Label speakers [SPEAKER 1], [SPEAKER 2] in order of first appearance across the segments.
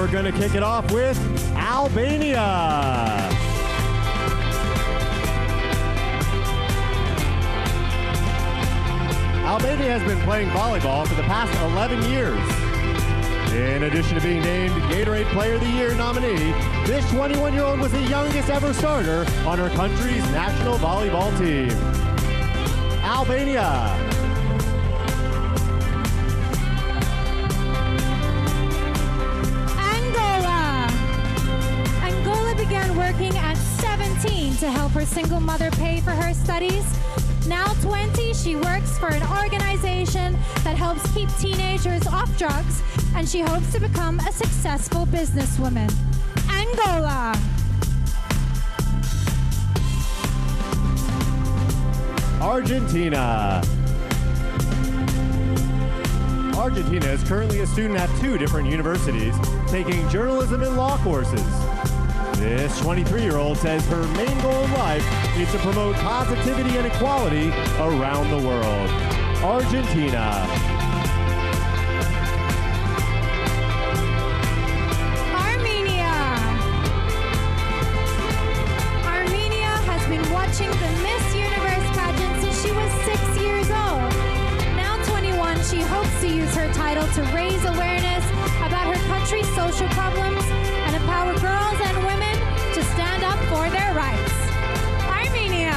[SPEAKER 1] we're going to kick it off with Albania. Albania has been playing volleyball for the past 11 years. In addition to being named Gatorade Player of the Year nominee, this 21-year-old was the youngest ever starter on her country's national volleyball team. Albania.
[SPEAKER 2] Angola began working at 17 to help her single mother pay for her studies. Now 20, she works for an organization that helps keep teenagers off drugs, and she hopes to become a successful businesswoman. Angola.
[SPEAKER 1] Argentina. Argentina is currently a student at 2 different universities, taking journalism and law courses. This 23-year-old says her main goal in life is to promote positivity and equality around the world. Argentina.
[SPEAKER 2] Armenia has been watching the Miss Universe pageant since she was 6 years old. Now 21, she hopes to use her title to raise awareness about her country's social problems and empower girls and women to stand up for their rights. Armenia.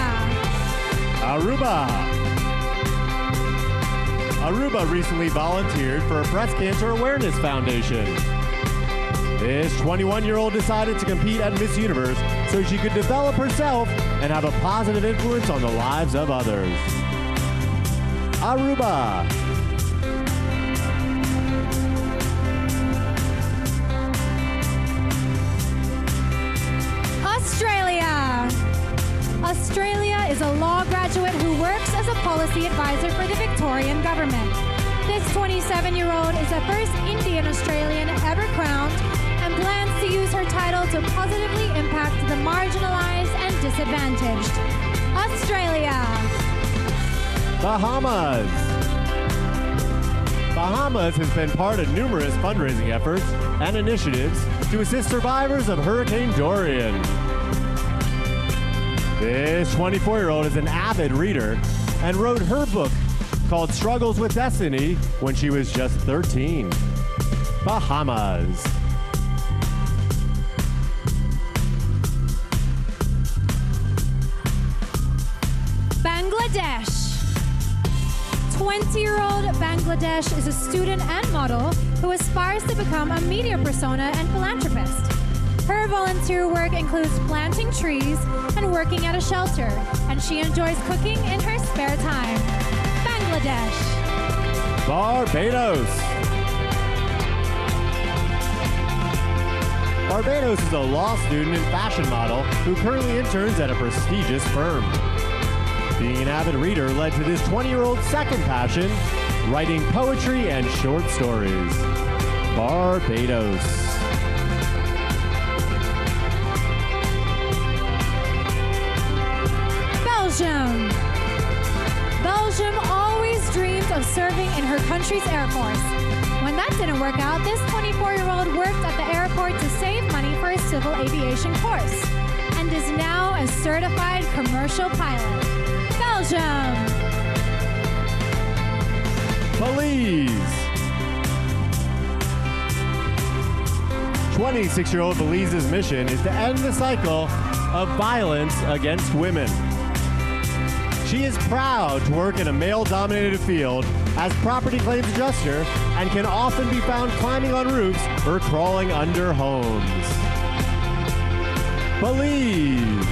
[SPEAKER 1] Aruba. Aruba recently volunteered for a breast cancer awareness foundation. This 21-year-old decided to compete at Miss Universe so she could develop herself and have a positive influence on the lives of others. Aruba.
[SPEAKER 2] Australia is a law graduate who works as a policy advisor for the Victorian government. This 27-year-old is the first Indian Australian ever crowned and plans to use her title to positively impact the marginalized and disadvantaged. Australia.
[SPEAKER 1] Bahamas. Bahamas has been part of numerous fundraising efforts and initiatives to assist survivors of Hurricane Dorian. This 24-year-old is an avid reader and wrote her book called Struggles with Destiny when she was just 13. Bahamas.
[SPEAKER 2] Bangladesh. 20-year-old Bangladesh is a student and model who aspires to become a media persona and philanthropist. Her volunteer work includes planting trees and working at a shelter, and she enjoys cooking in her spare time. Bangladesh.
[SPEAKER 1] Barbados. Barbados is a law student and fashion model who currently interns at a prestigious firm. Being an avid reader led to this 20-year-old's second passion, writing poetry and short stories. Barbados.
[SPEAKER 2] Belgium always dreamed of serving in her country's Air Force. When that didn't work out, this 24-year-old worked at the airport to save money for a civil aviation course and is now a certified commercial pilot. Belgium.
[SPEAKER 1] Belize. 26-year-old Belize's mission is to end the cycle of violence against women. She is proud to work in a male-dominated field as property claims adjuster and can often be found climbing on roofs or crawling under homes. Belize.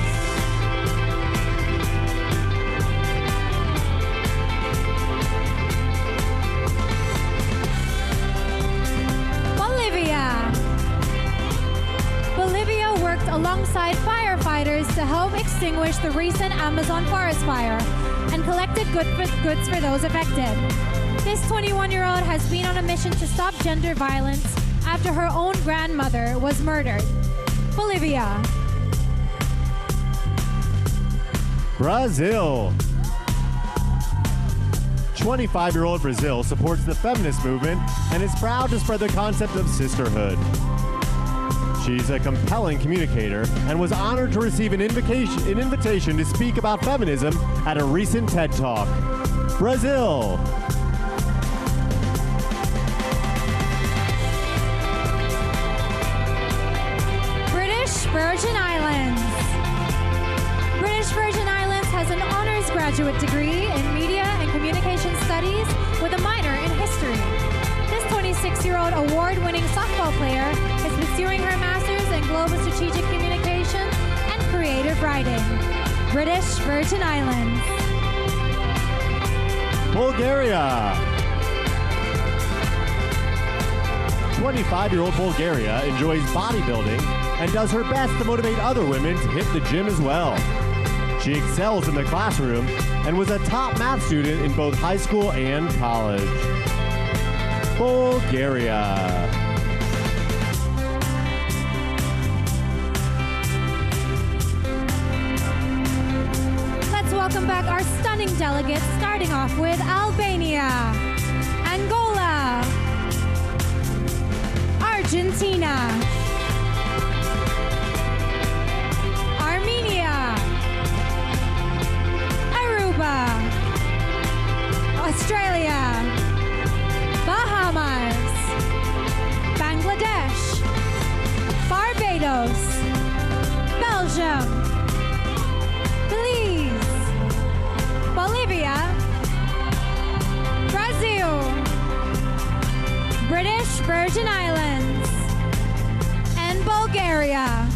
[SPEAKER 2] Bolivia worked alongside firefighters to help extinguish the recent Amazon forest fire and collected goods for those affected. This 21-year-old has been on a mission to stop gender violence after her own grandmother was murdered. Bolivia.
[SPEAKER 1] Brazil. 25-year-old Brazil supports the feminist movement and is proud to spread the concept of sisterhood. She's a compelling communicator and was honored to receive an invitation to speak about feminism at a recent TED Talk. Brazil.
[SPEAKER 2] British Virgin Islands. British Virgin Islands has an honors graduate degree in Media and Communication Studies with a minor in History. This 26-year-old award-winning softball player is pursuing her master's in Global Strategic Communication and Creative Writing. British Virgin Islands.
[SPEAKER 1] Bulgaria. 25-year-old Bulgaria enjoys bodybuilding and does her best to motivate other women to hit the gym as well. She excels in the classroom and was a top math student in both high school and college. Bulgaria.
[SPEAKER 2] Let's welcome back our stunning delegates, starting off with Albania, Angola, Argentina, Armenia, Aruba, Australia, Bahamas, Bangladesh, Barbados, Belgium, Belize, Bolivia, Brazil, British Virgin Islands, and Bulgaria.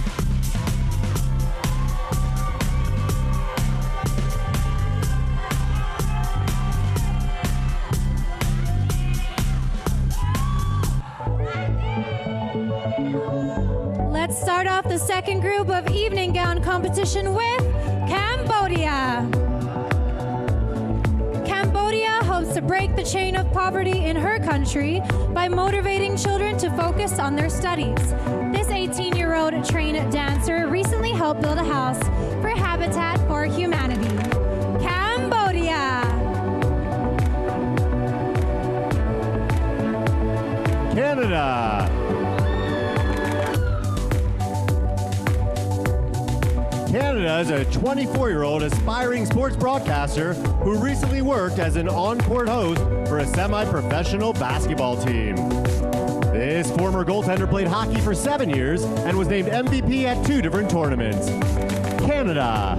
[SPEAKER 2] Let's start off the second group of evening gown competition with Cambodia. Cambodia hopes to break the chain of poverty in her country by motivating children to focus on their studies. This 18-year-old trained dancer recently helped build a house for Habitat for Humanity. Cambodia.
[SPEAKER 1] Canada. Canada is a 24-year-old aspiring sports broadcaster who recently worked as an on-court host for a semi-professional basketball team. This former goaltender played hockey for 7 years and was named MVP at 2 different tournaments. Canada.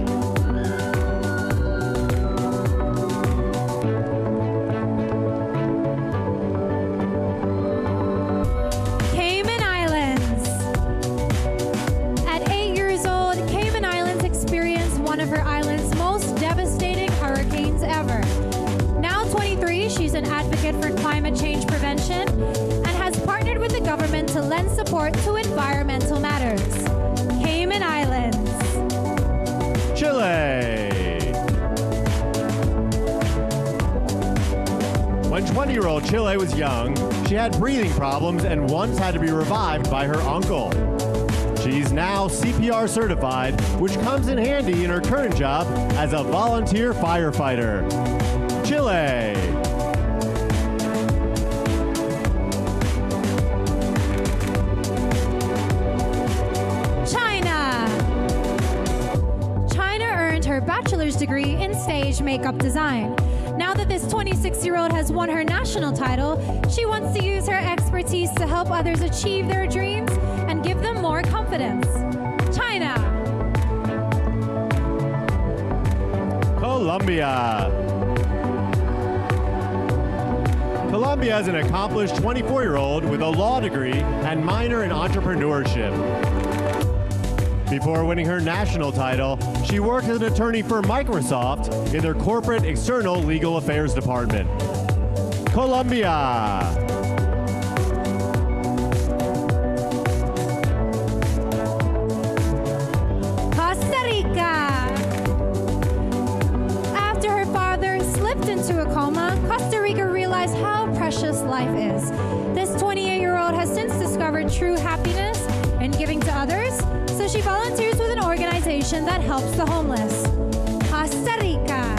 [SPEAKER 2] Cayman Islands. At 8 years old, Cayman Islands experienced one of her island's most devastating hurricanes ever. Now 23, she's an advocate for climate change prevention and has partnered with the government to lend support to environmental matters. Cayman Islands.
[SPEAKER 1] Chile. When 20-year-old Chile was young, she had breathing problems and once had to be revived by her uncle. She's now CPR certified, which comes in handy in her current job as a volunteer firefighter. Chile.
[SPEAKER 2] China. China earned her bachelor's degree in stage makeup design. Now that this 26-year-old has won her national title, she wants to use her expertise to help others achieve their dreams and give them more confidence. China.
[SPEAKER 1] Colombia. Colombia is an accomplished 24-year-old with a law degree and minor in entrepreneurship. Before winning her national title, she worked as an attorney for Microsoft in their corporate external legal affairs department. Colombia.
[SPEAKER 2] Costa Rica. After her father slipped into a coma, Costa Rica realized how precious life is. This 28-year-old has since discovered true happiness in giving to others, so she volunteers with an organization that helps the homeless. Costa Rica.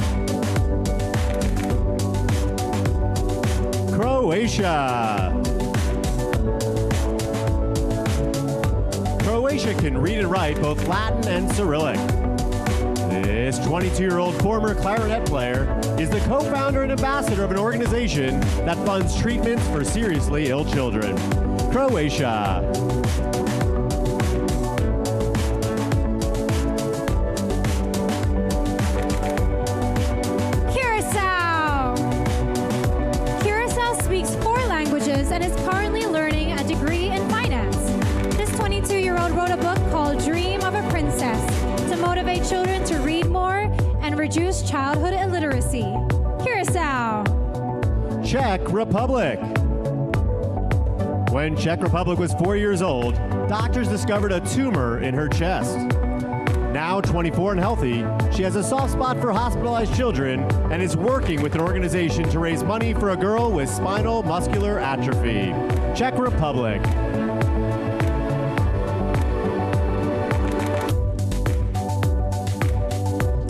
[SPEAKER 1] Croatia. Croatia can read and write both Latin and Cyrillic. This 22-year-old former clarinet player is the co-founder and ambassador of an organization that funds treatments for seriously ill children. Croatia.
[SPEAKER 2] And is currently learning a degree in finance. This 22-year-old wrote a book called Dream of a Princess to motivate children to read more and reduce childhood illiteracy. Curacao.
[SPEAKER 1] Czech Republic. When Czech Republic was 4 years old, doctors discovered a tumor in her chest. Now 24 and healthy, she has a soft spot for hospitalized children and is working with an organization to raise money for a girl with spinal muscular atrophy. Czech Republic.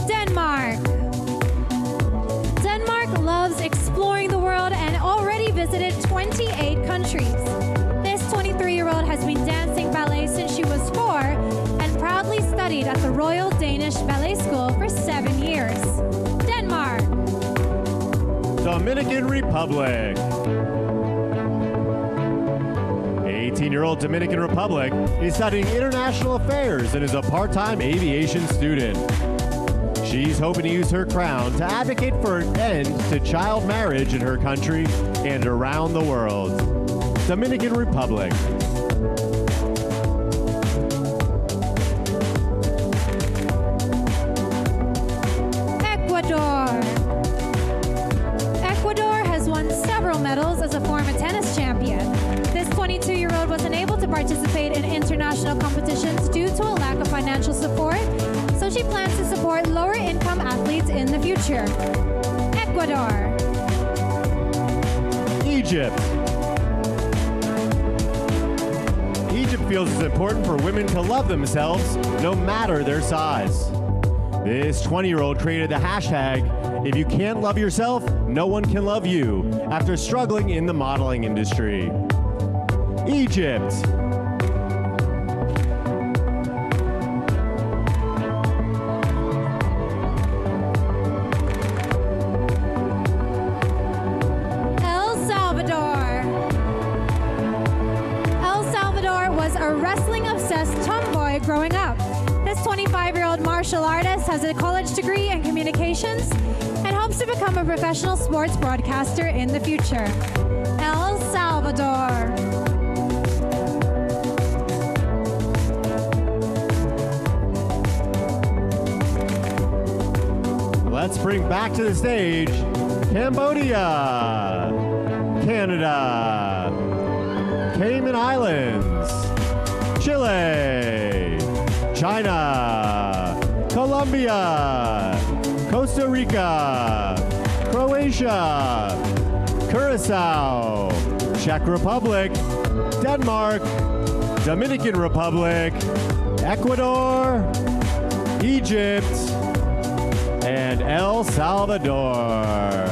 [SPEAKER 2] Denmark. Denmark loves exploring the world and already visited 28 countries. This 23-year-old has been dancing ballet since she was 4 and proudly studied at the Royal Danish Ballet School for 7 years. Denmark.
[SPEAKER 1] Dominican Republic. 18-year-old Dominican Republic is studying international affairs and is a part-time aviation student. She's hoping to use her crown to advocate for an end to child marriage in her country and around the world. Dominican Republic.
[SPEAKER 2] Ecuador has won several medals as a former tennis champion. This 22-year-old was unable to participate in international competitions due to a lack of financial support, so she plans to support lower-income athletes in the future. Ecuador.
[SPEAKER 1] Egypt. Egypt feels it's important for women to love themselves no matter their size. This 20-year-old created the hashtag, "If you can't love yourself, no one can love you," after struggling in the modeling industry. Egypt.
[SPEAKER 2] El Salvador. El Salvador was a wrestling-obsessed tomboy growing up. This 25-year-old martial artist has a college degree in communications and hopes to become a professional sports broadcaster in the future. El Salvador.
[SPEAKER 1] Let's bring back to the stage Cambodia, Canada, Cayman Islands, Chile, China, Colombia, Costa Rica, Croatia, Curacao, Czech Republic, Denmark, Dominican Republic, Ecuador, Egypt, and El Salvador.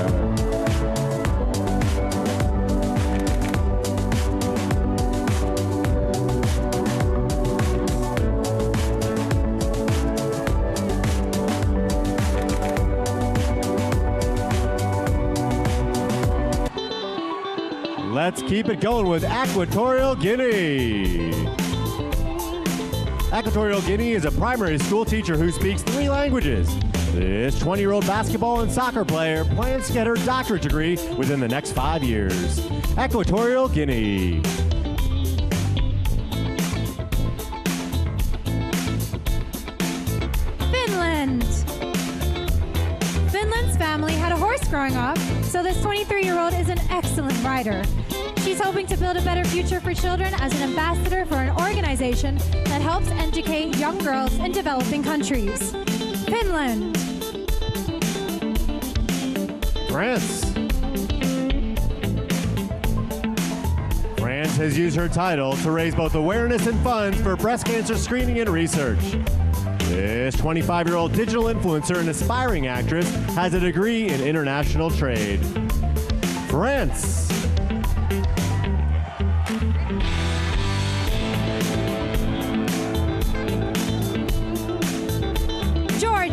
[SPEAKER 1] Let's keep it going with Equatorial Guinea. Equatorial Guinea is a primary school teacher who speaks 3 languages. This 20-year-old basketball and soccer player plans to get her doctorate degree within the next 5 years. Equatorial Guinea.
[SPEAKER 2] Finland. Finland's family had a horse growing up, so this 23-year-old is an excellent rider. She's hoping to build a better future for children as an ambassador for an organization that helps educate young girls in developing countries. Finland.
[SPEAKER 1] France. France has used her title to raise both awareness and funds for breast cancer screening and research. This 25-year-old digital influencer and aspiring actress has a degree in international trade. France.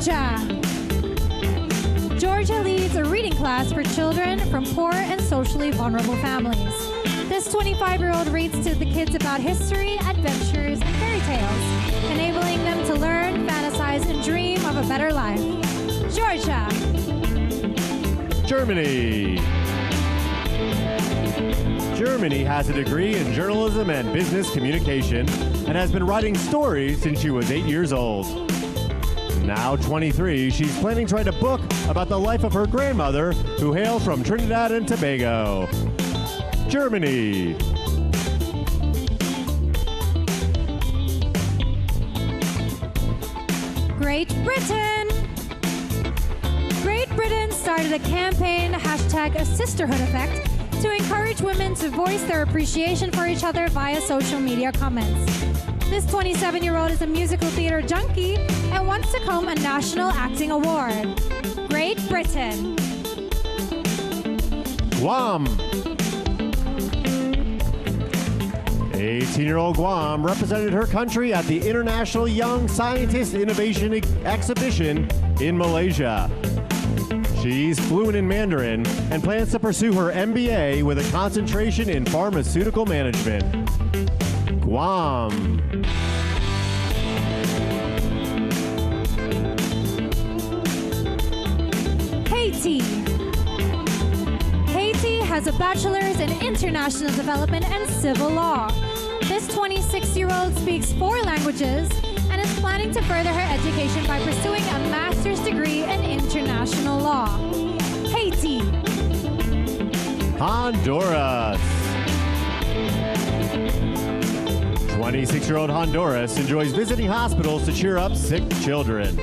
[SPEAKER 2] Georgia. Georgia leads a reading class for children from poor and socially vulnerable families. This 25-year-old reads to the kids about history, adventures, and fairy tales, enabling them to learn, fantasize, and dream of a better life. Georgia.
[SPEAKER 1] Germany. Germany has a degree in journalism and business communication and has been writing stories since she was 8 years old. Now 23, she's planning to write a book about the life of her grandmother, who hails from Trinidad and Tobago. Germany.
[SPEAKER 2] Great Britain. Great Britain started a campaign, hashtag a sisterhood effect, to encourage women to voice their appreciation for each other via social media comments. This 27-year-old is a musical theater junkie and wants to claim a national acting award. Great Britain.
[SPEAKER 1] Guam. 18-year-old Guam represented her country at the International Young Scientist Innovation Exhibition in Malaysia. She's fluent in Mandarin and plans to pursue her MBA with a concentration in pharmaceutical management. Guam.
[SPEAKER 2] Haiti. Haiti has a bachelor's in international development and civil law. This 26-year-old speaks 4 languages and is planning to further her education by pursuing a master's degree in international law. Haiti.
[SPEAKER 1] Honduras. 26-year-old Honduras enjoys visiting hospitals to cheer up sick children.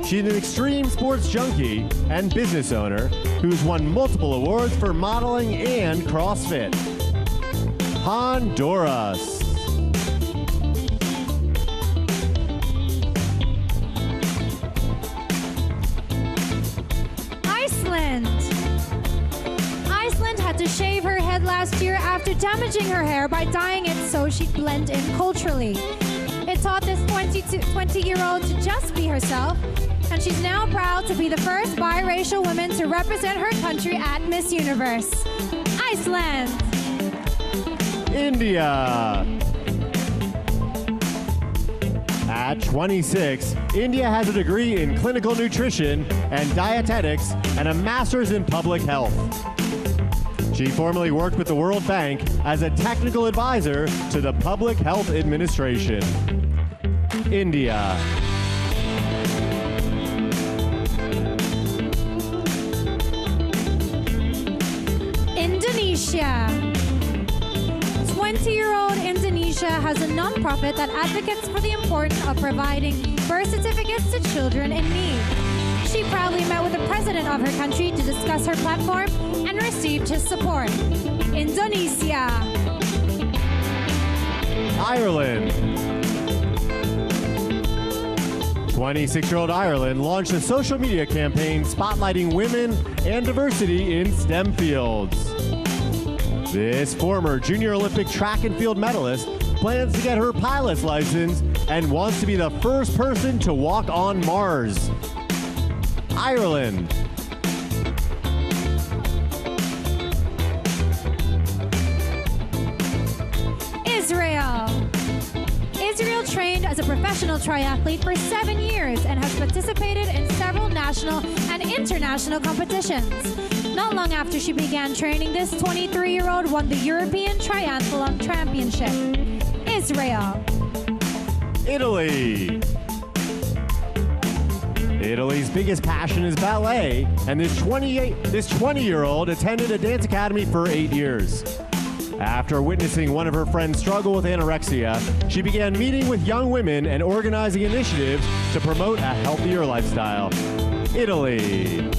[SPEAKER 1] She's an extreme sports junkie and business owner who's won multiple awards for modeling and CrossFit. Honduras.
[SPEAKER 2] Iceland. Iceland had to shave her head last year after damaging her hair by dyeing it so she'd blend in culturally. It taught this 20-year-old to just be herself, and she's now proud to be the first biracial woman to represent her country at Miss Universe. Iceland.
[SPEAKER 1] India. At 26, India has a degree in clinical nutrition and dietetics and a master's in public health. She formerly worked with the World Bank as a technical advisor to the Public Health Administration. India.
[SPEAKER 2] Indonesia. 20-year-old Indonesia has a nonprofit that advocates for the importance of providing birth certificates to children in need. She proudly met with the president of her country to discuss her platform and received his support. Indonesia.
[SPEAKER 1] Ireland. 26-year-old Ireland launched a social media campaign spotlighting women and diversity in STEM fields. This former Junior Olympic track and field medalist plans to get her pilot's license and wants to be the first person to walk on Mars. Ireland.
[SPEAKER 2] Israel. Israel trained as a professional triathlete for 7 years and has participated in several national and international competitions. Not long after she began training, this 23-year-old won the European Triathlon Championship. Israel.
[SPEAKER 1] Italy. Italy's biggest passion is ballet, and this 20-year-old attended a dance academy for 8 years. After witnessing one of her friends struggle with anorexia, she began meeting with young women and organizing initiatives to promote a healthier lifestyle. Italy.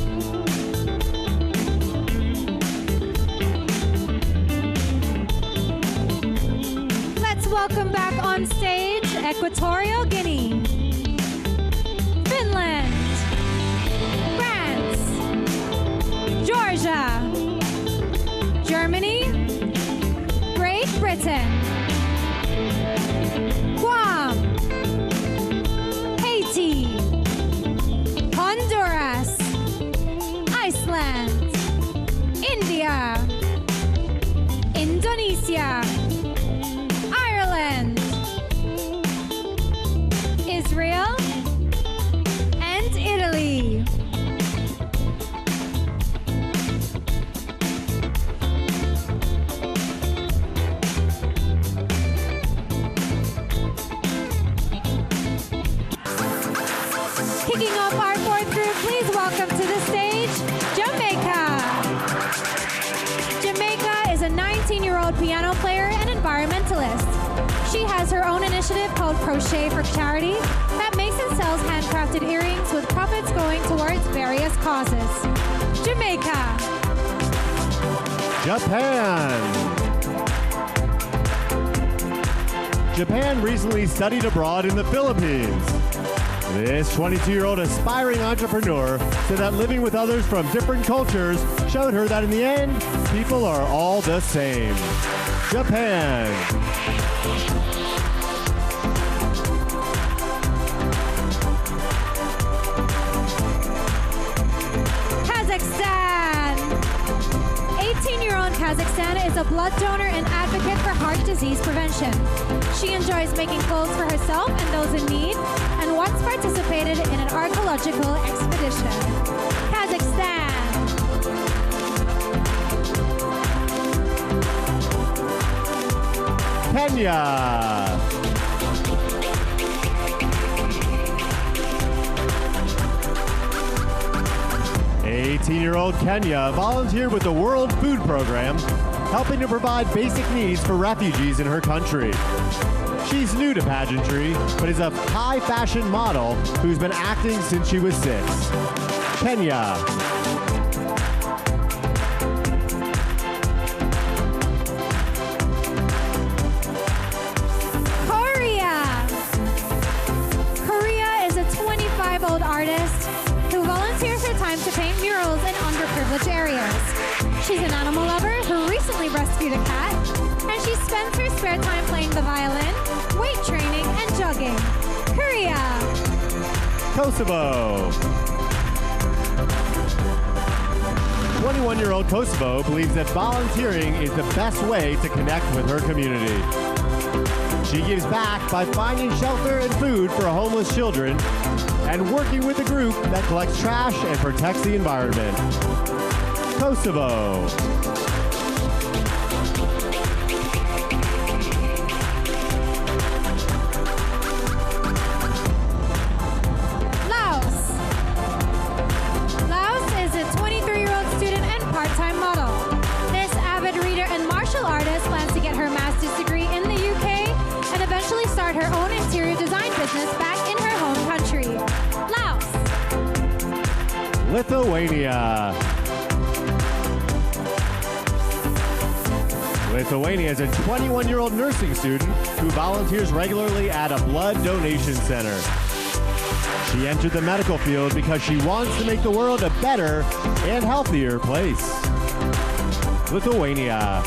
[SPEAKER 2] Let's welcome back on stage Equatorial Guinea, Finland, France, Georgia, Germany, Great Britain, Guam, Haiti, India, Indonesia, Ireland, Israel, and Italy. Kicking off our fourth group, please welcome to the stage, Jamaica. Jamaica is a 19-year-old piano player and environmentalist. She has her own initiative called Crochet for Charity that makes and sells handcrafted earrings with profits going towards various causes. Jamaica.
[SPEAKER 1] Japan. Japan recently studied abroad in the Philippines. This 22-year-old aspiring entrepreneur said that living with others from different cultures showed her that in the end, people are all the same. Japan.
[SPEAKER 2] Kazakhstan. 18-year-old Kazakhstan is a blood donor and advocate for heart disease prevention. She enjoys making clothes for herself and those in need, and once participated in an archaeological expedition. Kazakhstan.
[SPEAKER 1] Kenya. Eighteen-year-old Kenya volunteered with the World Food Program, helping to provide basic needs for refugees in her country. She's new to pageantry, but is a high fashion model who's been acting since she was 6. Kenya.
[SPEAKER 2] Korea is a 25-year-old artist who volunteers her time to paint murals in underprivileged areas. She's an animal lover who recently rescued a cat, and she spends her spare time playing the violin, weight training, and jogging. Korea.
[SPEAKER 1] Kosovo. 21-year-old Kosovo believes that volunteering is the best way to connect with her community. She gives back by finding shelter and food for homeless children and working with a group that collects trash and protects the environment. Kosovo.
[SPEAKER 2] Laos is a 23-year-old student and part-time model. This avid reader and martial artist plans to get her master's degree in the UK and eventually start her own interior design business back in her home country. Laos.
[SPEAKER 1] Lithuania. Lithuania is a 21-year-old nursing student who volunteers regularly at a blood donation center. She entered the medical field because she wants to make the world a better and healthier place. Lithuania.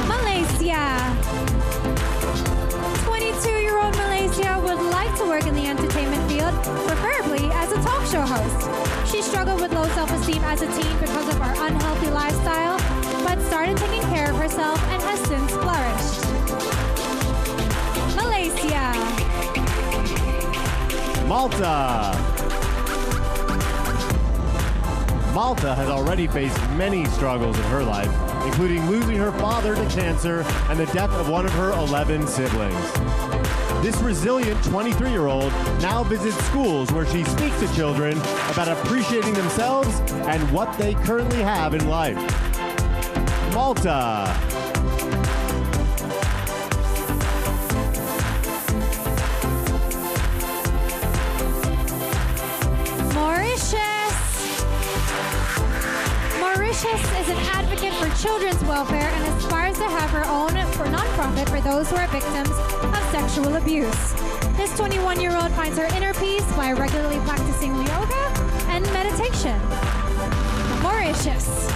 [SPEAKER 2] Malaysia. 22-year-old Malaysia would like to work in the entertainment field, preferably as a talk show host. She struggled with low self-esteem as a teen because of her unhealthy lifestyle, but started taking care of herself and has since flourished. Malaysia.
[SPEAKER 1] Malta. Malta has already faced many struggles in her life, including losing her father to cancer and the death of one of her 11 siblings. This resilient 23-year-old now visits schools where she speaks to children about appreciating themselves and what they currently have in life. Malta.
[SPEAKER 2] Mauritius is an advocate for children's welfare and aspires to have her own nonprofit for those who are victims of sexual abuse. This 21-year-old finds her inner peace by regularly practicing yoga and meditation. Mauritius.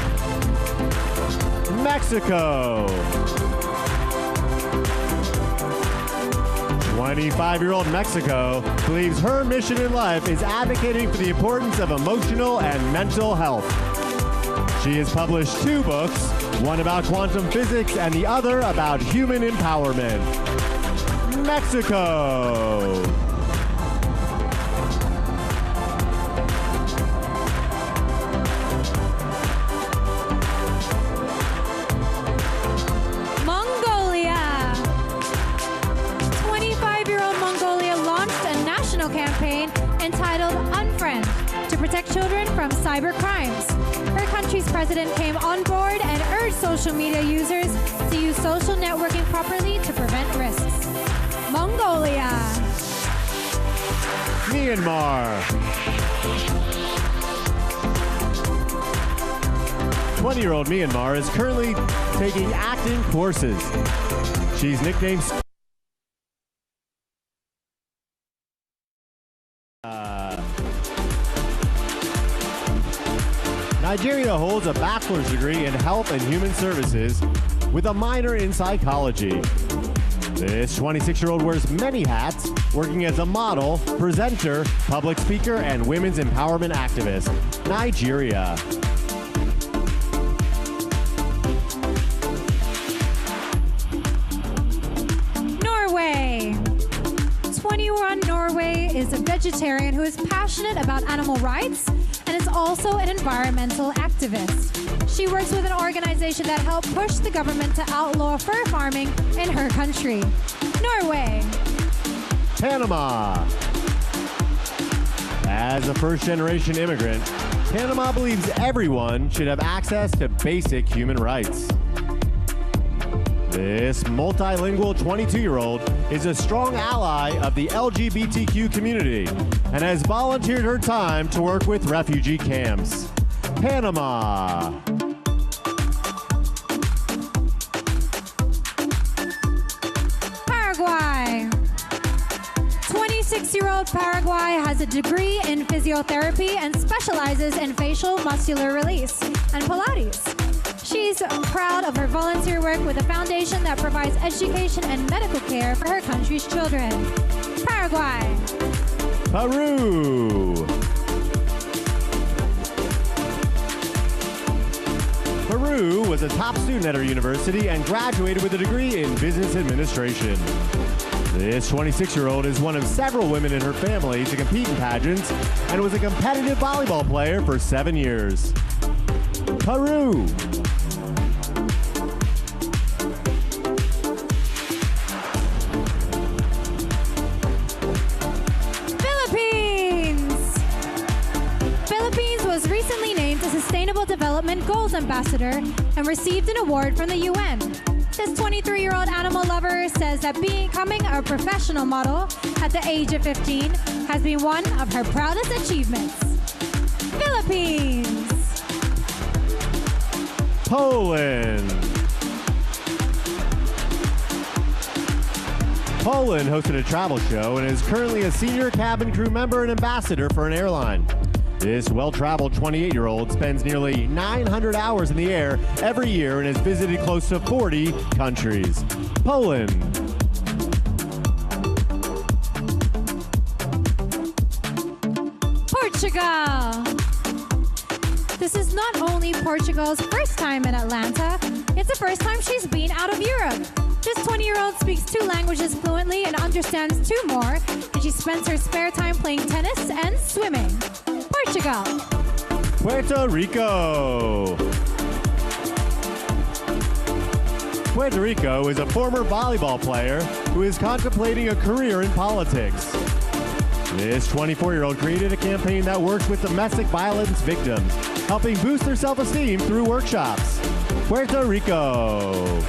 [SPEAKER 1] Mexico. 25-year-old Mexico believes her mission in life is advocating for the importance of emotional and mental health. She has published 2 books, one about quantum physics and the other about human empowerment. Mexico.
[SPEAKER 2] Campaign entitled Unfriend to protect children from cyber crimes. Her country's president came on board and urged social media users to use social networking properly to prevent risks. Mongolia.
[SPEAKER 1] Myanmar. 20-year-old Myanmar is currently taking acting courses. She's nicknamed Nigeria holds a bachelor's degree in health and human services with a minor in psychology. This 26-year-old wears many hats, working as a model, presenter, public speaker, and women's empowerment activist. Nigeria.
[SPEAKER 2] Norway. 21 Norway is a vegetarian who is passionate about animal rights and is also an environmental activist. She works with an organization that helped push the government to outlaw fur farming in her country. Norway.
[SPEAKER 1] Panama. As a first-generation immigrant, Panama believes everyone should have access to basic human rights. This multilingual 22-year-old is a strong ally of the LGBTQ community and has volunteered her time to work with refugee camps. Panama.
[SPEAKER 2] Paraguay. 26-year-old Paraguay has a degree in physiotherapy and specializes in facial muscular release and Pilates. She's proud of her volunteer work with a foundation that provides education and medical care for her country's children. Paraguay.
[SPEAKER 1] Peru. Peru was a top student at her university and graduated with a degree in business administration. This 26-year-old is one of several women in her family to compete in pageants and was a competitive volleyball player for 7 years. Peru.
[SPEAKER 2] Was recently named a Sustainable Development Goals Ambassador and received an award from the UN. This 23-year-old animal lover says that becoming a professional model at the age of 15 has been one of her proudest achievements. Philippines.
[SPEAKER 1] Poland. Poland hosted a travel show and is currently a senior cabin crew member and ambassador for an airline. This well-traveled 28-year-old spends nearly 900 hours in the air every year and has visited close to 40 countries. Poland.
[SPEAKER 2] Portugal. This is not only Portugal's first time in Atlanta, it's the first time she's been out of Europe. This 20-year-old speaks 2 languages fluently and understands 2 more, and she spends her spare time playing tennis and swimming. Portugal.
[SPEAKER 1] Puerto Rico. Puerto Rico is a former volleyball player who is contemplating a career in politics. This 24-year-old created a campaign that works with domestic violence victims, helping boost their self-esteem through workshops. Puerto Rico.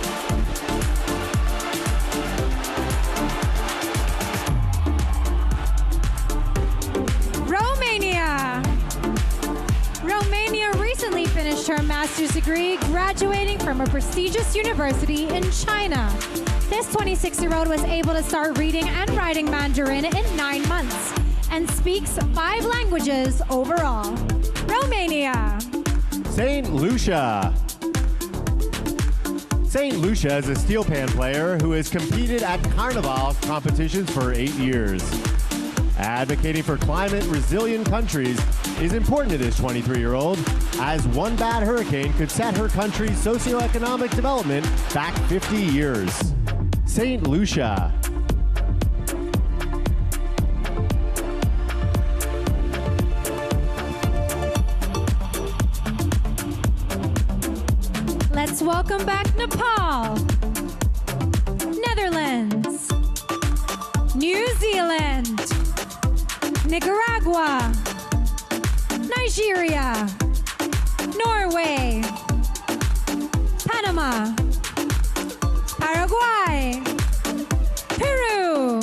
[SPEAKER 2] Romania recently finished her master's degree, graduating from a prestigious university in China. This 26-year-old was able to start reading and writing Mandarin in 9 months and speaks 5 languages overall. Romania.
[SPEAKER 1] St. Lucia. St. Lucia is a steel pan player who has competed at carnival competitions for 8 years. Advocating for climate-resilient countries is important to this 23-year-old, as one bad hurricane could set her country's socioeconomic development back 50 years. St. Lucia.
[SPEAKER 2] Let's welcome back Nepal, Netherlands, New Zealand, Nicaragua, Nigeria, Norway, Panama, Paraguay, Peru,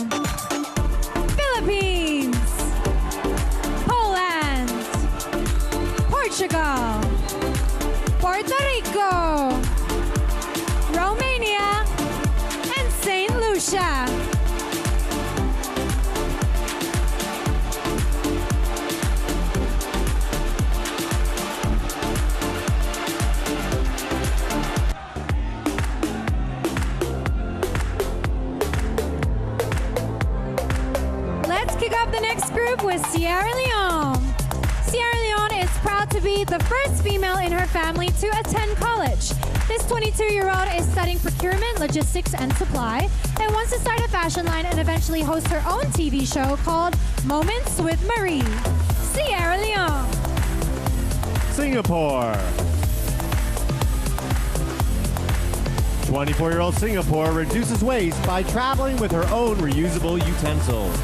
[SPEAKER 2] Philippines, Poland, Portugal, Puerto Rico, Romania, and St. Lucia. Let's kick off the next group with Sierra Leone. Sierra Leone is proud to be the first female in her family to attend college. This 22-year-old is studying procurement, logistics, and supply, and wants to start a fashion line and eventually host her own TV show called Moments with Marie. Sierra Leone.
[SPEAKER 1] Singapore. 24-year-old Singapore reduces waste by traveling with her own reusable utensils.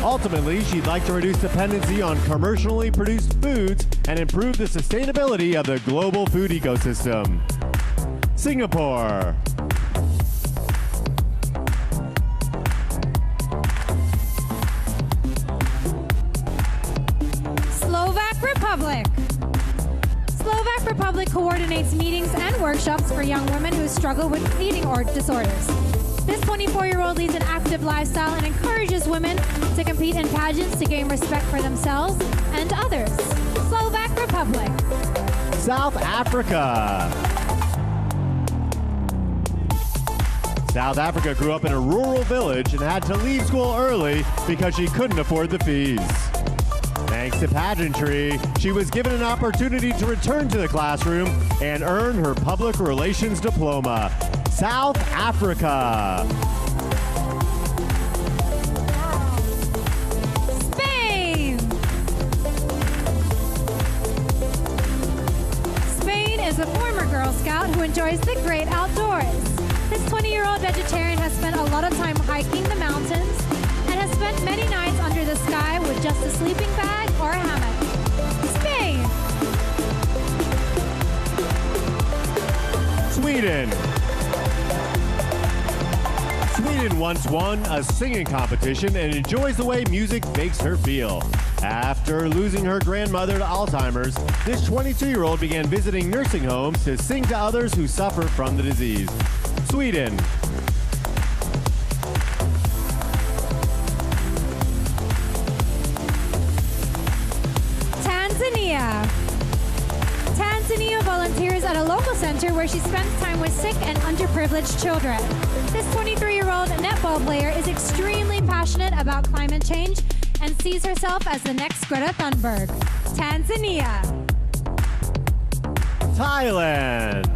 [SPEAKER 1] Ultimately, she'd like to reduce dependency on commercially produced foods and improve the sustainability of the global food ecosystem. Singapore.
[SPEAKER 2] Slovak Republic. Slovak Republic coordinates meetings and workshops for young women who struggle with eating disorders. This 24-year-old leads an active lifestyle and encourages women to compete in pageants to gain respect for themselves and others. Slovak Republic.
[SPEAKER 1] South Africa. South Africa grew up in a rural village and had to leave school early because she couldn't afford the fees. Thanks to pageantry, she was given an opportunity to return to the classroom and earn her public relations diploma. South Africa.
[SPEAKER 2] Spain. Spain is a former Girl Scout who enjoys the great outdoors. This 20-year-old vegetarian has spent a lot of time hiking the mountains and has spent many nights under the sky with just a sleeping bag or a hammock. Spain.
[SPEAKER 1] Sweden. Sweden once won a singing competition and enjoys the way music makes her feel. After losing her grandmother to Alzheimer's, this 22-year-old began visiting nursing homes to sing to others who suffer from the disease. Sweden.
[SPEAKER 2] Tanzania. Tanzania volunteers at a local center where she spends time with sick and underprivileged children. This 23-year-old netball player is extremely passionate about climate change and sees herself as the next Greta Thunberg. Tanzania.
[SPEAKER 1] Thailand.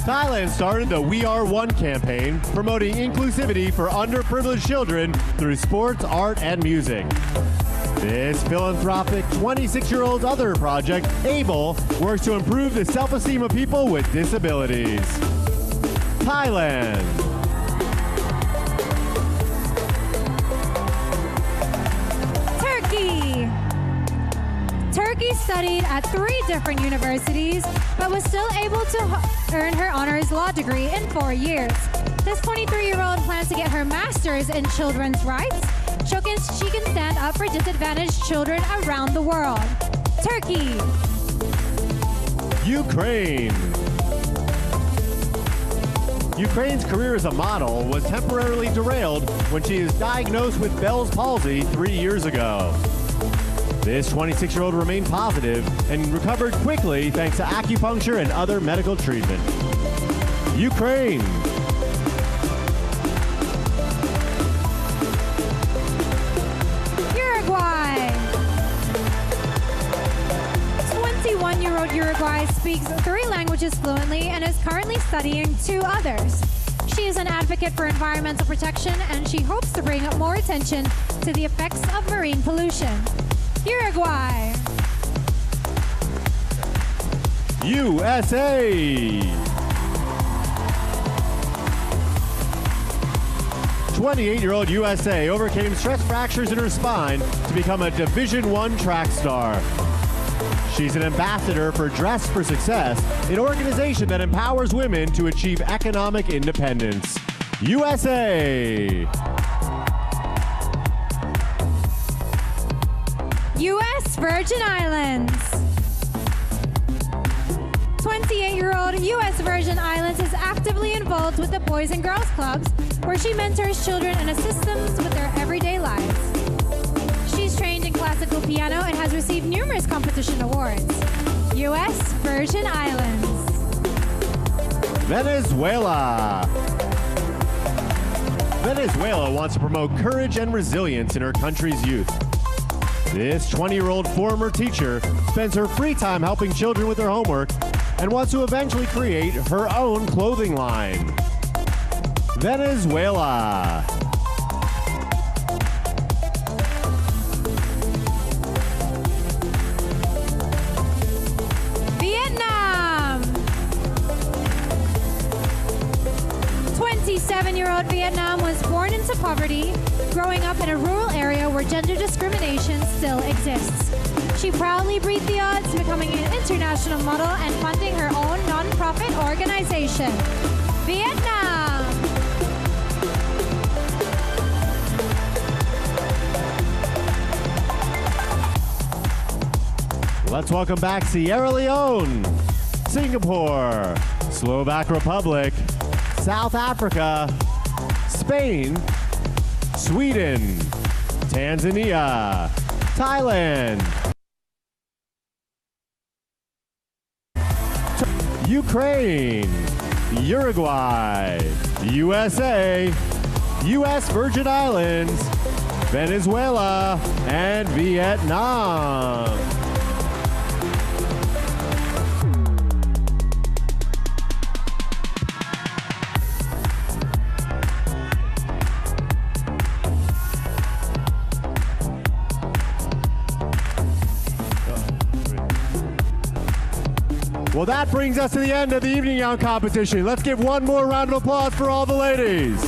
[SPEAKER 1] Thailand started the We Are One campaign, promoting inclusivity for underprivileged children through sports, art, and music. This philanthropic 26-year-old's other project, ABLE, works to improve the self-esteem of people with disabilities. Thailand.
[SPEAKER 2] Turkey. Turkey studied at 3 different universities, but was still able to earn her honors law degree in 4 years. This 23-year-old plans to get her master's in children's rights, so she can stand up for disadvantaged children around the world. Turkey.
[SPEAKER 1] Ukraine. Ukraine's career as a model was temporarily derailed when she was diagnosed with Bell's palsy 3 years ago. This 26-year-old remained positive and recovered quickly thanks to acupuncture and other medical treatment. Ukraine.
[SPEAKER 2] Uruguay. 21-year-old Uruguay speaks 3 languages fluently and is currently studying 2 others. She is an advocate for environmental protection, and she hopes to bring more attention to the effects of marine pollution. Uruguay.
[SPEAKER 1] USA. 28-year-old USA overcame stress fractures in her spine to become a Division I track star. She's an ambassador for Dress for Success, an organization that empowers women to achieve economic independence. USA.
[SPEAKER 2] U.S. Virgin Islands. 28-year-old U.S. Virgin Islands is actively involved with the Boys and Girls Clubs, where she mentors children and assists them with their everyday lives. She's trained in classical piano and has received numerous competition awards. U.S. Virgin Islands.
[SPEAKER 1] Venezuela. Venezuela wants to promote courage and resilience in her country's youth. This 20-year-old former teacher spends her free time helping children with their homework and wants to eventually create her own clothing line. Venezuela.
[SPEAKER 2] Vietnam. 27-year-old Vietnam was born into poverty, growing up in a rural area where gender discrimination still exists. She proudly beat the odds, becoming an international model and funding her own non-profit organization. Vietnam.
[SPEAKER 1] Let's welcome back Sierra Leone, Singapore, Slovak Republic, South Africa, Spain, Sweden, Tanzania, Thailand, Ukraine, Uruguay, USA, U.S. Virgin Islands, Venezuela, and Vietnam. Well, that brings us to the end of the evening gown competition. Let's give one more round of applause for all the ladies.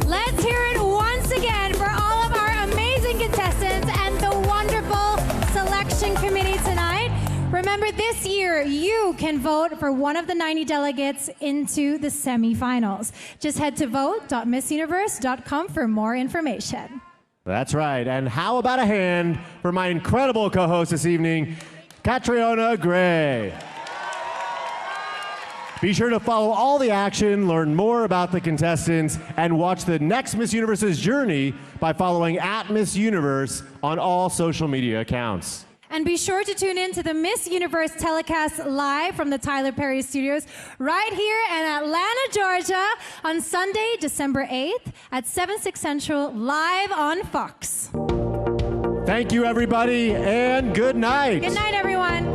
[SPEAKER 2] Let's hear it once again for all of our amazing contestants and the wonderful selection committee tonight. Remember, this year, you can vote for one of the 90 delegates into the semifinals. Just head to vote.missuniverse.com for more information.
[SPEAKER 1] That's right. And how about a hand for my incredible co-host this evening, Catriona Gray. Be sure to follow all the action, learn more about the contestants, and watch the next Miss Universe's journey by following @MissUniverse on all social media accounts.
[SPEAKER 2] And be sure to tune in to the Miss Universe telecast live from the Tyler Perry Studios right here in Atlanta, Georgia on Sunday, December 8th at 7/6 Central, live on Fox.
[SPEAKER 1] Thank you, everybody, and good night.
[SPEAKER 2] Good night, everyone.